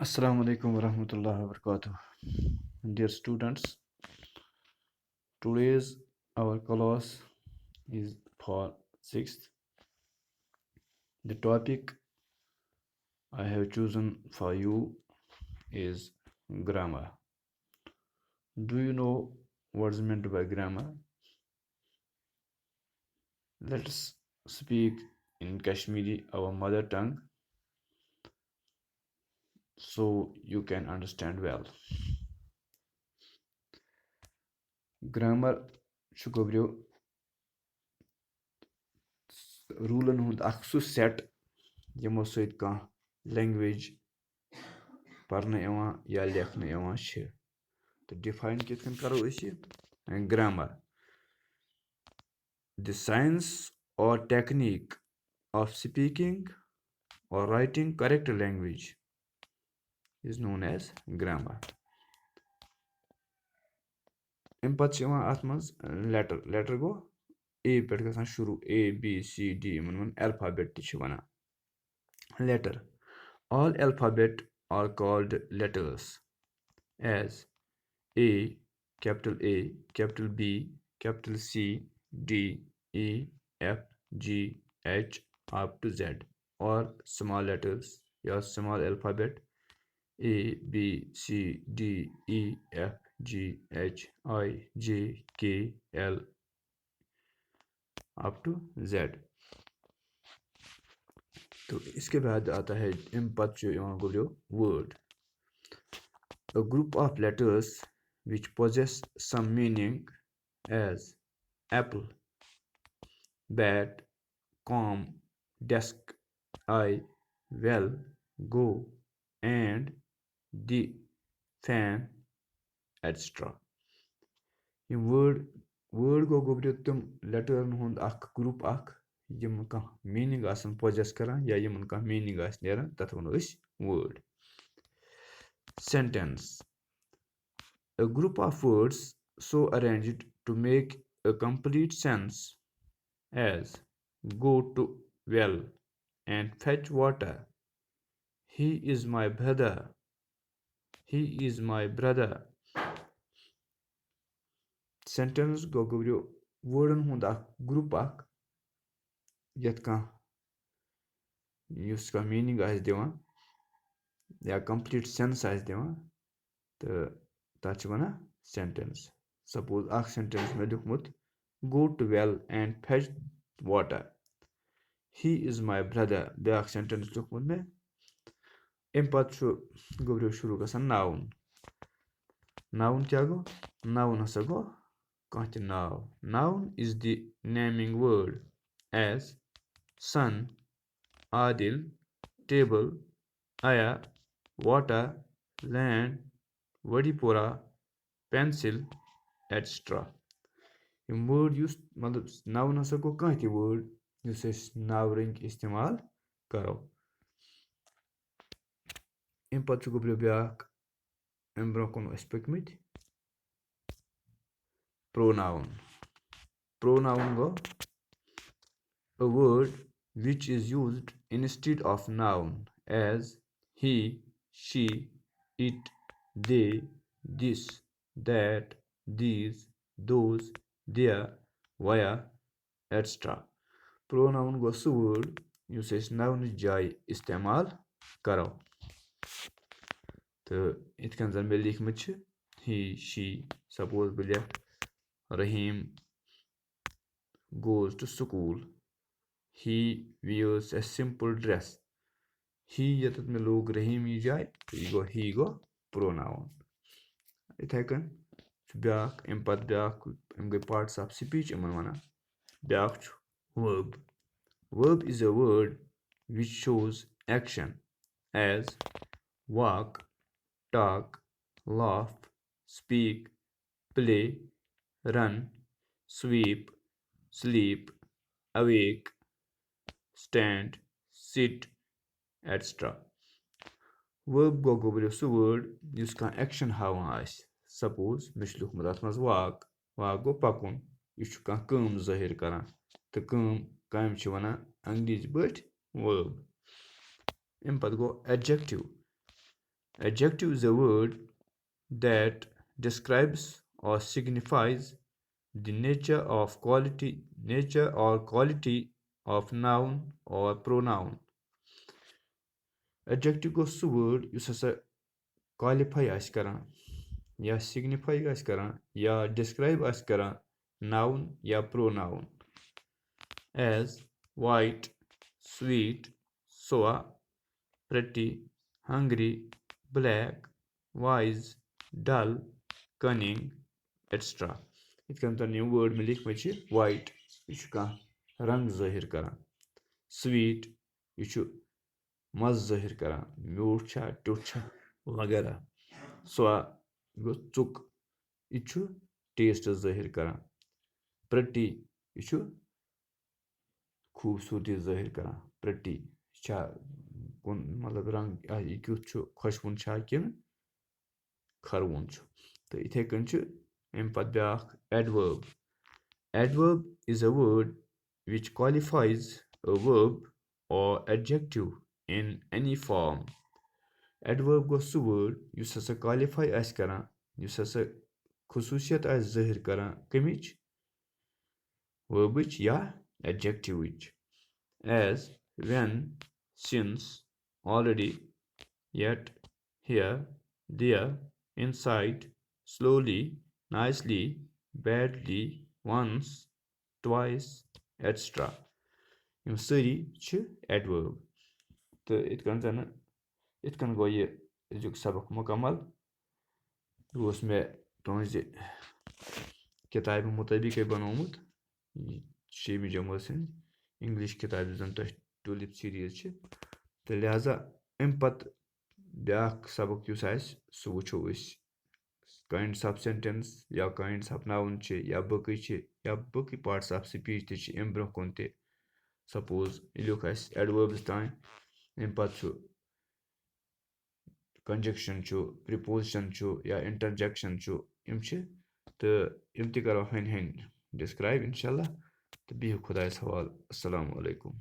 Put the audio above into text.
Assalamu alaikum warahmatullahi wabarakatuh. Dear students, today's our class is for 6th. The topic I have chosen for you is grammar. Do you know what's meant by grammar? Let's speak in Kashmiri, our mother tongue, so you can understand well. Grammar چھُ گوٚبرِو روٗلن ہُنٛد اکھ سُہ set یِمو سۭتۍ کانٛہہ language پرنہٕ یِوان یا لیکھنہٕ یِوان چھِ تہٕ ڈِفاین کِتھ کٔنۍ کرو أسۍ یہِ grammar. The science or technique of speaking or writing correct language is known as grammar. اَمہِ پتہٕ چھِ یِوان اَتھ منٛز لیٹر گوٚو اے پٮ۪ٹھ گژھان شروٗع ABCD یِمن alphabet تہِ چھِ وَنان letter. All alphabet are called letters as A, capital B, capital C, D, E, F, G, H up to Z, or small letters or small alphabet A, B, C, D, E, F, G, H, I, J, K, L up to Z. तो इसके बाद आता है word. A group of letters which possess some meaning as apple, bat, comb, desk, eye, well, go, and the fan, etc. یِم word گوٚو گوٚبرِو تِم Lateran ہُنٛد اکھ گروپ اکھ یِم کانٛہہ میٖنِنٛگ آسن پوزیس کران یا یِمن کانٛہہ میٖنِنٛگ آسہِ نیران تتھ وَنو أسۍ word. Sentence. A group of words so arranged to make a complete sense as go to well and fetch water. He is my brother. He is my brother. Sentence go gobrio wordن ہُنٛد اکھ group اکھ یتھ کانٛہہ یُس کانٛہہ meaning آسہِ دِوان یا کمپلیٖٹ سینس آسہِ دِوان تہٕ تتھ چھِ وَنان سینٹینس. سپوز اکھ سینٹینس مےٚ لیوٗکھمُت go to well and fetch water. He is my brother. بیاکھ سینٹینس لیوٗکھمُت مےٚ اَمہِ پتہٕ چھُ گوٚبرِو شروٗع گژھان noun. Noun کیٛاہ گوٚو noun ہسا گوٚو کانٛہہ تہِ ناو. Noun is the naming word as sun, Adil, table, Aya, water, land, Vadipura, pencil, etc. یِم word یُس مطلب noun ہسا گوٚو کانٛہہ تہِ word یُس أسۍ ناوٕ رٔنگۍ اِستعمال کرو. اَمہِ پتہٕ چھُ گوٚبرِو بیاکھ اَمہِ برونٛہہ کُن أسۍ پٔکمٕتۍ pronoun. Pronoun گوٚو a word which is used instead of noun as he, she, it, they, this, that, these, those, their, via, etc. Pronoun گوٚو سُہ word یُس أسۍ ناونٕچ جایہِ اِستعمال کرو تہٕ یِتھ کٔنۍ زن مےٚ لیٖکھمٕتۍ چھِ he, she. Suppose بہٕ لیکھٕ Rahim goes to school. He wears a simple dress. He ییٚتٮ۪تھ مےٚ لوگ رحیٖم یہِ جاے یہِ گوٚو he گوٚو pronoun. یِتھٕے کٔنۍ چھُ بیاکھ اَمہِ پتہٕ بیاکھ یِم گٔے parts of speech یِمن وَنان. بیاکھ چھُ verb. Verb is a word which shows action as walk, talk, laugh, speak, play, run, sweep, sleep, awake, stand, sit, etc. Verb گوٚو گوٚبرِو سُہ word یُس کانٛہہ ایکشن ہاوان آسہِ. سپوز مےٚ چھُ لیوٗکھمُت اَتھ منٛز walk. walk گوٚو پَکُن. یہِ چھُ کانٛہہ کٲم ظٲہِر کران تہٕ کامہِ چھِ وَنان انگریٖزی پٲٹھۍ verb. اَمہِ پتہٕ گوٚو adjective. Adjective is a word that describes or signifies the nature or quality of noun or pronoun. Adjective گوٚو سُہ word یُس ہسا qualify آسہِ کران یا signify آسہِ کران یا describe آسہِ کران noun یا pronoun as white, sweet, sour, pretty, hungry, black, wise, dull, cunning, etc. یِتھ کٔنۍ زَن یِم وٲڈ مےٚ لیکھمٕتۍ چھِ white یہِ چھُ کانٛہہ رنٛگ ظٲہِر کران sweet یہِ چھُ مَزٕ ظٲہِر کران میوٗٹھ چھا ٹیوٚٹھ چھا وغیرہ sour گوٚو ژوٚک یہِ چھُ ٹیسٹ ظٲہِر کران pretty یہِ چھُ خوٗبصوٗرتی ظٲہِر کران pretty یہِ چھا کُن مطلب رنٛگ یہِ کیُتھ چھُ خۄشوُن چھا کِنہٕ کھروُن چھُ تہٕ یِتھَے کٔنۍ چھُ اَمہِ پَتہٕ بیٛاکھ adverb. Adverb is a word which qualifies a verb or adjective in any form. Adverb گوٚو سُہ word یُس ہسا qualify آسہِ کران یُس ہسا خصوٗصیت آسہِ ظٲہِر کران کَمِچ verbٕچ یا adjectiveٕچ as when, since, already, yet, here, there, inside, slowly, nicely, badly, once, twice, etc. یِم سٲری چھِ adverb تہٕ یِتھ کٔنۍ گوٚو یہِ أزیُک سبق مُکمل یہِ اوس مےٚ تُہنٛزِ کِتابہِ مُطٲبِقٕے بنومُت شیٚیِمہِ جمٲژ ہٕنٛدۍ اِنٛگلِش کِتابہِ یُس زَن تۄہہِ ٹوٗلِپ سیٖریٖز چھِ تہٕ لہذا اَمہِ پَتہٕ بیٛاکھ سبق یُس آسہِ سُہ وٕچھو أسۍ کاینڈٕس آف سٮ۪نٹٮ۪نٕس یا کاینڈٕس آف ناوُن چھِ یا بٲقٕے چھِ یا باقٕے پاٹٕس آف سٕپیٖچ تہِ چھِ اَمہِ برونٛہہ کُن تہِ سپوز یہِ لیوٚکھ اَسہِ اٮ۪ڈوٲربٕس تانۍ اَمہِ پَتہٕ چھُ کنجَکشَن چھُ پرٛپوزِشَن چھُ یا اِنٹَرجَکشَن چھُ یِم چھِ تہٕ یِم تہِ کَرو ہَنہِ ہَنہِ ڈِسکرایب اِنشاء اللہ تہٕ بِہِو خۄدایَس حوالہٕ اَسَلامُ علیکُم